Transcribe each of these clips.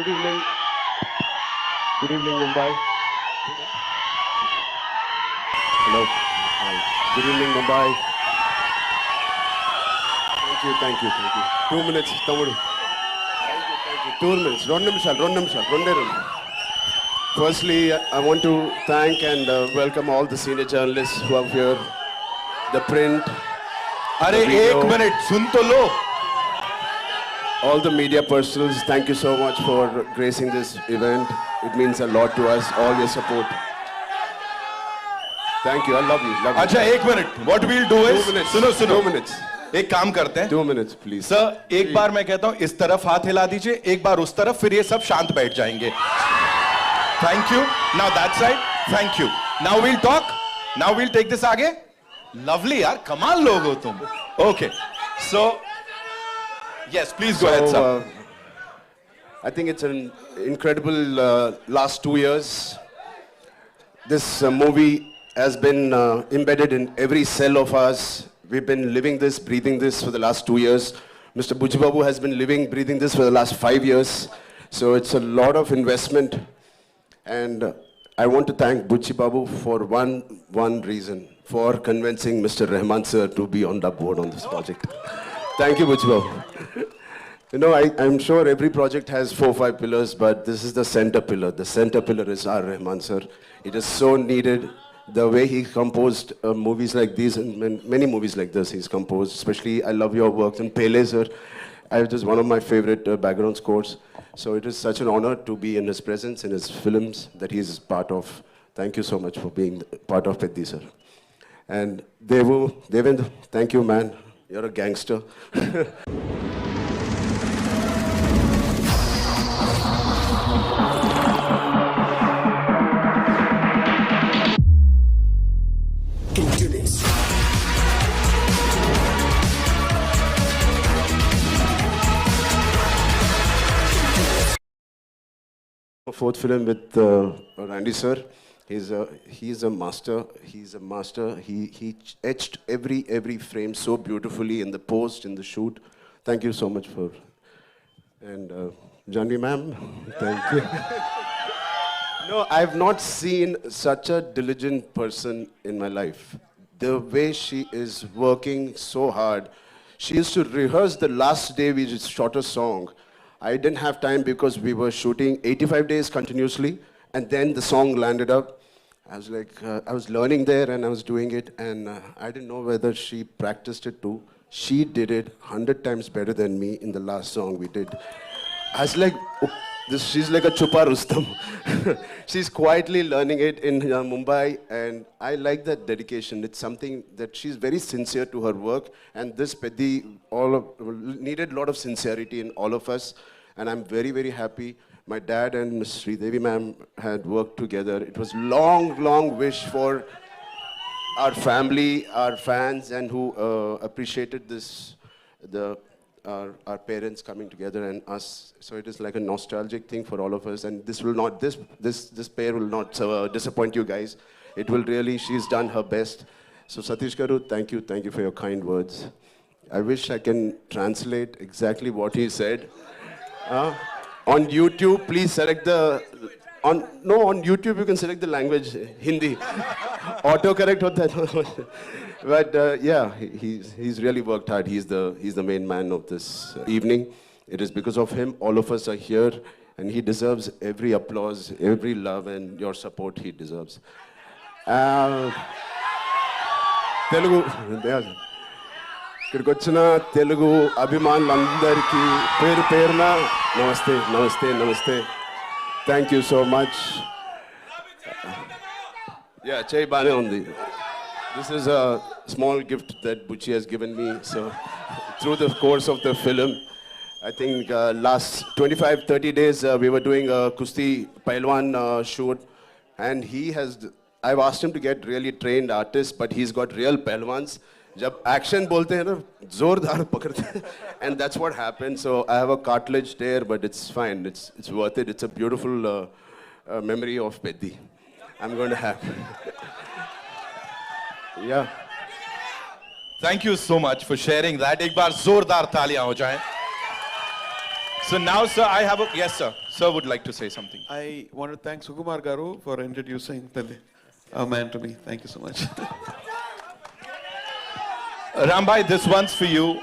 Good evening. Good evening, Mumbai. Hello. Hi. Good evening, Mumbai. Thank you. 2 minutes, Tamudu. Thank you. 2 minutes. Two నిమిషాలు. Firstly, I want to thank and welcome all the senior journalists who are here. The print. अरे एक minute सुन तो लो. All the media personals, thank you so much for gracing this event. It means a lot to us, all your support. Thank you, I love you. अच्छा एक minute. What we'll do is 2 minutes. सुनो 2 minutes. एक काम करते हैं. 2 minutes, please. Sir एक बार मैं कहता हूं इस तरफ हाथ हिला दीजिए, एक बार उस तरफ, फिर ये सब शांत बैठ जाएंगे. Thank you. Now that side. Thank you. Now we'll talk. Now we'll take this आगे. Lovely यार, कमाल लोग हो तुम. Okay. So yes, please go ahead, sir. I think it's an incredible last 2 years. This movie has been embedded in every cell of us. We've been living this, breathing this for the last 2 years. Mr. Bujji Babu has been living, breathing this for the last 5 years. So it's a lot of investment. And I want to thank Bujji Babu for one reason, for convincing Mr. Rahman sir to be on the board on this project. Thank you, Bujji Babu. You know, I'm sure every project has 4 or 5 pillars, but this is the center pillar. The center pillar is R. Rahman sir. It is so needed. The way he composed movies like these and many movies like this he's composed. Especially, I love your works. And Pele sir, it is one of my favorite background scores. So it is such an honor to be in his presence, in his films that he is part of. Thank you so much for being part of Peddi sir. And Devendra, thank you, man. You're a gangster. Fourth film with Randy sir. He's a master. He's a master. He etched every frame so beautifully in the post, in the shoot. Thank you so much for. And Janvi ma'am, thank you. No, I've not seen such a diligent person in my life. The way she is working so hard. She used to rehearse the last day we just shot a song. I didn't have time because we were shooting 85 days continuously, and then the song landed up. I was like, I was learning there and I was doing it, and I didn't know whether she practiced it too. She did it 100 times better than me in the last song we did. I was like, she's like a Chupa Rustam. She's quietly learning it in Mumbai, and I like that dedication. It's something that she's very sincere to her work, and this Peddi needed a lot of sincerity in all of us, and I'm very happy. My dad and Ms. Sridevi ma'am had worked together. It was long wish for our family, our fans, and who appreciated this, our parents coming together and us. So it is like a nostalgic thing for all of us, and this pair will not disappoint you guys. It will really, she's done her best. So Satish Garu, thank you for your kind words. I wish I can translate exactly what he said. On YouTube, please select on YouTube you can select the language Hindi. Autocorrect hota hai. But yeah, he's really worked hard. He's the main man of this evening. It is because of him all of us are here, and he deserves every applause, every love, and your support he deserves. Telugu. ఇక్కడికి వచ్చిన తెలుగు అభిమానులందరికీ పేరున నమస్తే. Thank you so much. Yeah, చేయి బానే ఉంది. This is a small gift that Bucci has given me. So through the course of the film, I think last 25-30 days we were doing a Kusti Pailwan shoot, and I've asked him to get really trained artists, but he's got real Pailwans. जब action बोलते हैं ना जोरदार पकड़ते हैं, and that's what happened. So I have a cartilage there, but it's fine. It's worth it. It's a beautiful memory of Peddi. I'm going to have. Yeah. Thank you so much for sharing that. एक बार जोरदार तालियां हो जाएं. So now, sir, I have a yes, sir. Sir would like to say something. I want to thank Sukumar Garu for introducing our man to me. Thank you so much. Rambhai, this one's for you.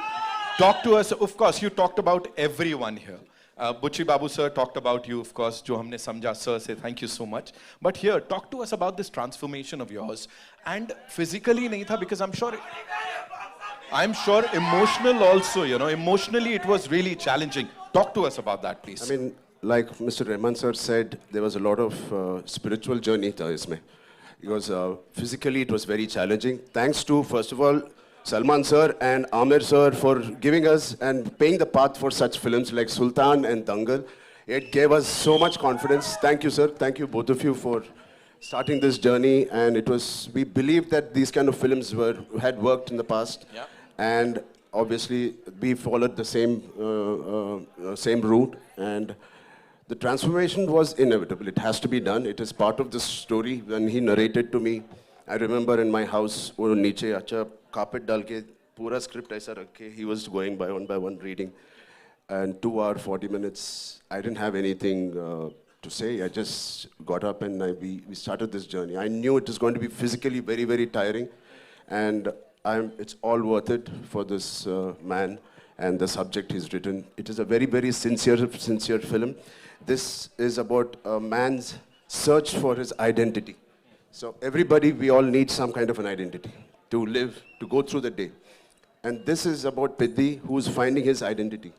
Talk to us. Of course, you talked about everyone here. Buchi Babu sir talked about you, of course. Jo humne samjha, sir, say thank you so much. But here, talk to us about this transformation of yours. And physically nahi tha, because I'm sure emotional also, you know, emotionally it was really challenging. Talk to us about that, please. I mean, like Mr. Rahman sir said, there was a lot of spiritual journey tha isme. Because physically it was very challenging. Thanks to, first of all, Salman sir and Amir sir for giving us and paying the path for such films like Sultan and Dangal. It gave us so much confidence. Thank you, sir. Thank you, both of you, for starting this journey. And it was, we believed that these kind of films had worked in the past. Yeah. And obviously, we followed the same route. And the transformation was inevitable. It has to be done. It is part of the story. When he narrated to me, I remember in my house, wo niche acha carpet dal ke pura script aisa rakhe, he was going by one reading. And 2 hours, 40 minutes, I didn't have anything to say. I just got up and we started this journey. I knew it was going to be physically very, very tiring. And it's all worth it for this man and the subject he's written. It is a very, very sincere film. This is about a man's search for his identity. So everybody, we all need some kind of an identity to live, to go through the day. And this is about Piddi, who's finding his identity.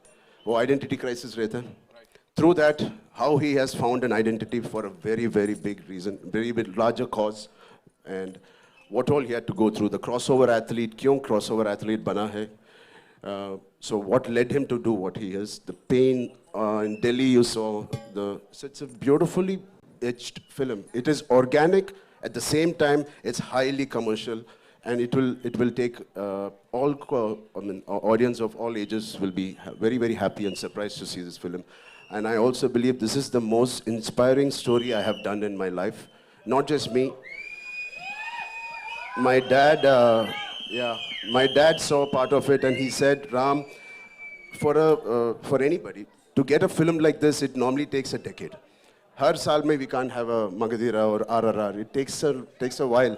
Oh, identity crisis rehta. Right. Through that, how he has found an identity for a very, very big reason, very big, larger cause. And what all he had to go through. The crossover athlete, kyun crossover athlete bana hai? So what led him to do what he is? The pain in Delhi, you saw. So it's a beautifully etched film. It is organic. At the same time, it's highly commercial, and it will take audience of all ages will be very, very happy and surprised to see this film. And I also believe this is the most inspiring story I have done in my life. Not just me. My dad, my dad saw part of it, and he said, Ram, for anybody to get a film like this, it normally takes a decade. Har saal mein we can't have a Magadhira or RRR. It takes a while.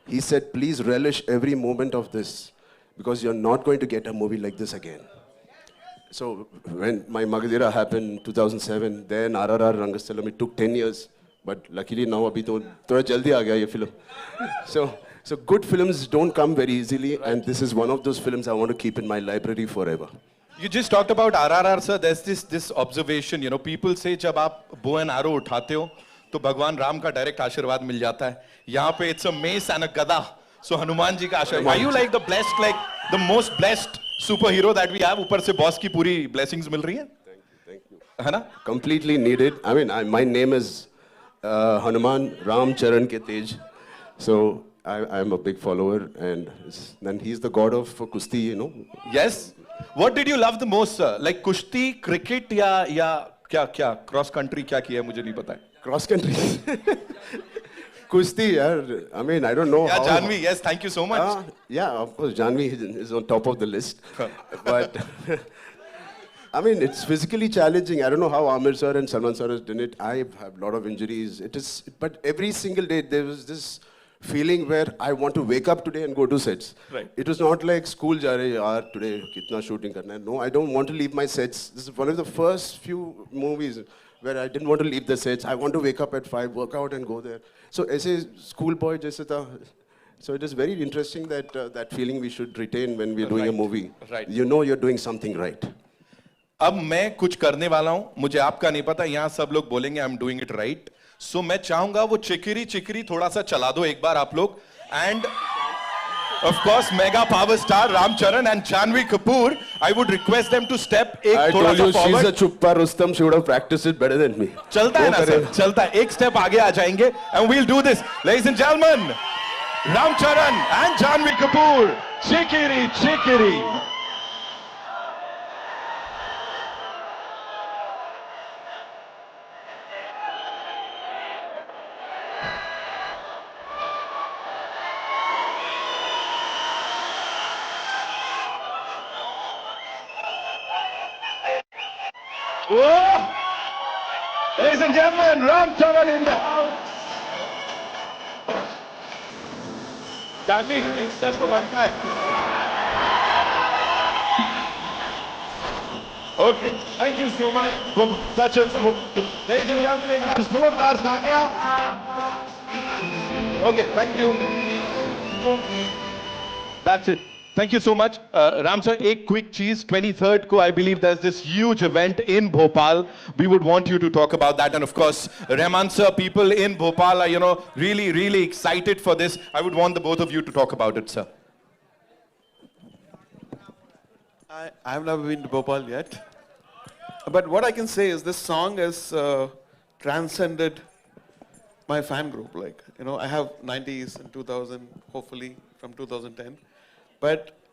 He said, please relish every moment of this, because you're not going to get a movie like this again. So when my Magadhira happened in 2007, then RRR Rangasthalam, it took 10 years. But luckily now abhi to thoda jaldi aa gaya ye film. So good films don't come very easily, right. And this is one of those films I want to keep in my library forever. You just talked about RRR, sir. There's this observation, you know, people say जब आप bow and arrow उठाते हो तो भगवान राम का direct आशीर्वाद मिल जाता है. यहाँ पे it's a mace and a gada. So Hanuman ji का आशीर्वाद. Are you like the most blessed superhero that we have? ऊपर से boss की पूरी blessings मिल रही हैं? Thank you. है ना? Completely needed. I mean, my name is Hanuman Ram Charan ke Tej. So I'm a big follower, and he's the god of Kusti, you know. Yes. What did you love the most, sir? Like Kushti, cricket, या क्या cross country क्या किया मुझे नहीं पता है. Cross country. Kusti, yaar. I mean, I don't know. Yeah, Janvi. Yes, thank you so much. Yeah, of course, Janvi is on top of the list. But I mean, it's physically challenging. I don't know how Amir sir and Salman sir has done it. I have a lot of injuries. But every single day there was this feeling where I want to wake up today and go to sets. Right. It was not like school ja rahe yaar, today kitna shooting karna hai. No, I don't want to leave my sets. This is one of the first few movies where I didn't want to leave the sets. I want to wake up at 5, work out and go there. So aise schoolboy jaise tha. So it is very interesting that that feeling we should retain when we're doing a movie. Right. You know you're doing something right. अब मैं कुछ करने वाला हूं, मुझे आपका नहीं पता, यहां सब लोग बोलेंगे I am doing it right. So मैं चाहूंगा वो चिकरी थोड़ा सा चला दो एक बार आप लोग. And of course mega power star Ramcharan and Janhvi Kapoor, I would request them to step एक थोड़ा सा forward. She's a chuppa Rustam, she would have practiced it better than me. चलता है ना सर, चलता है. एक स्टेप आगे आ जाएंगे and we'll do this. Ladies and gentlemen, Ramcharan and Janhvi Kapoor, Chikiri. Ladies and gentlemen, Ram Charan in the house. Danny, that's for one guy. Okay, thank you so much for such a... Ladies and gentlemen, Zorodar Talia. Okay, thank you. That's it. Thank you so much. Ram sir, a quick cheese. 23rd ko, I believe there's this huge event in Bhopal. We would want you to talk about that. And of course, Rahman sir, people in Bhopal are, really, really excited for this. I would want the both of you to talk about it, sir. I have never been to Bhopal yet. But what I can say is this song has transcended my fan group. Like, I have 90s and 2000, hopefully from 2010. But